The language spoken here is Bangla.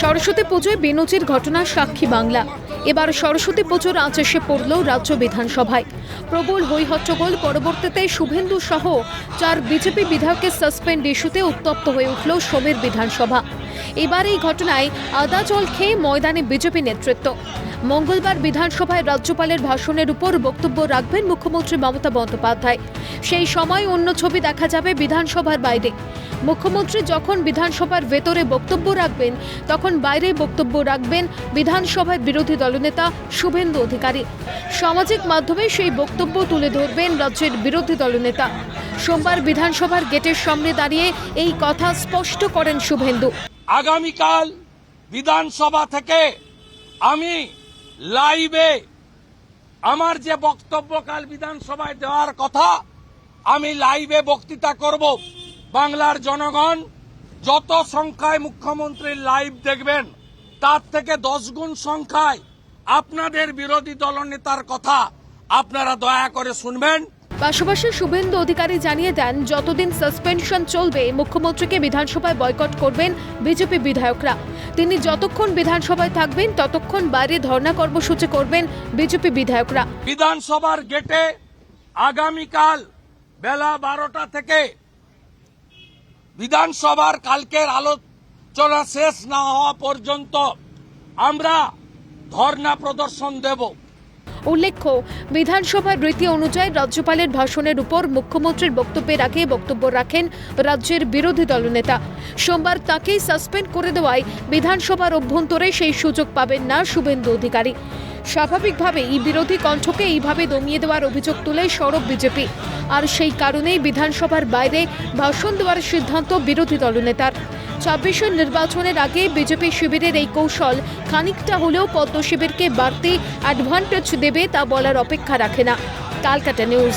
সরস্বতী পুজোয় বেনজির ঘটনা সাক্ষী বাংলা। এবার সরস্বতী পুজোর আঁচ এসে পড়ল রাজ্য বিধানসভায়। প্রবল হইহট্টগোল, পরবর্তীতে শুভেন্দু সহ 4 বিজেপি বিধায়কের সাসপেন্ড ইস্যুতে উত্তপ্ত হয়ে উঠল সোমের বিধানসভা। এবার এই ঘটনায় আদা জল খেয়ে ময়দানে বিজেপি নেতৃত্ব। মঙ্গলবার বিধানসভায় রাজ্যপালের ভাষণের উপর বক্তব্য রাখবেন মুখ্যমন্ত্রী মমতা বন্দ্যোপাধ্যায়। সেই সময় অন্য ছবি দেখা যাবে বিধানসভার বাইরে। মুখ্যমন্ত্রী যখন বিধানসভার ভেতরে বক্তব্য রাখবেন, তখন বাইরে বক্তব্য রাখবেন বিধানসভার বিরোধী দলনেতা শুভেন্দু অধিকারী। সামাজিক মাধ্যমে সেই বক্তব্য তুলে ধরবেন রাজ্যের বিরোধী দলনেতা। সোমবার বিধানসভার গেটের সামনে দাঁড়িয়ে এই কথা স্পষ্ট করেন শুভেন্দু। আগামীকাল বিধানসভা থেকে আমি লাইভে আমার যে বক্তব্য কাল বিধানসভায় দেওয়ার কথা, আমি লাইভে বক্তৃতা করব। বাংলার জনগণ যত সংখ্যায় মুখ্যমন্ত্রীর লাইভ দেখবেন, তার থেকে 10 গুণ সংখ্যায় আপনাদের বিরোধী দলনেতার কথা আপনারা দয়া করে শুনবেন। পাশাপাশি শুভেন্দু অধিকারী জানিয়ে দেন, যতদিন সাসপেনশন চলবে মুখ্যমন্ত্রীকে বিধানসভায় বয়কট করবেন বিজেপি বিধায়করা। তিনি যতক্ষণ বিধানসভায় থাকবেন ততক্ষণ বাইরে ধর্ণা কর্মসূচি করবেন বিজেপি বিধায়করা। বিধানসভার গেটে আগামীকাল বেলা 12টা থেকে বিধানসভার কালকের আলোচনা শেষ না হওয়া পর্যন্ত আমরা ধর্ণা প্রদর্শন দেব। উল্লেখ্য, বিধানসভার রীতি অনুযায়ী রাজ্যপালের ভাষণের উপর মুখ্যমন্ত্রীর বক্তব্যের আগে বক্তব্য রাখেন রাজ্যের বিরোধী দলনেতা। সোমবার তাকেই সাসপেন্ড করে দেওয়ায় বিধানসভার অভ্যন্তরে সেই সুযোগ পাবেন না শুভেন্দু অধিকারী। স্বাভাবিকভাবেই এই বিরোধী কণ্ঠকে এইভাবে দমিয়ে দেওয়ার অভিযোগ তুলে সরব বিজেপি। আর সেই কারণেই বিধানসভার বাইরে ভাষণ দেওয়ার সিদ্ধান্ত বিরোধী দলনেতার। 26 নির্বাচনের আগে বিজেপি শিবিরের এই কৌশল খানিকটা হলেও পদ্ম শিবিরকে বাড়তি অ্যাডভান্টেজ দেবে তা বলার অপেক্ষা রাখে না। ক্যালকাটা নিউজ।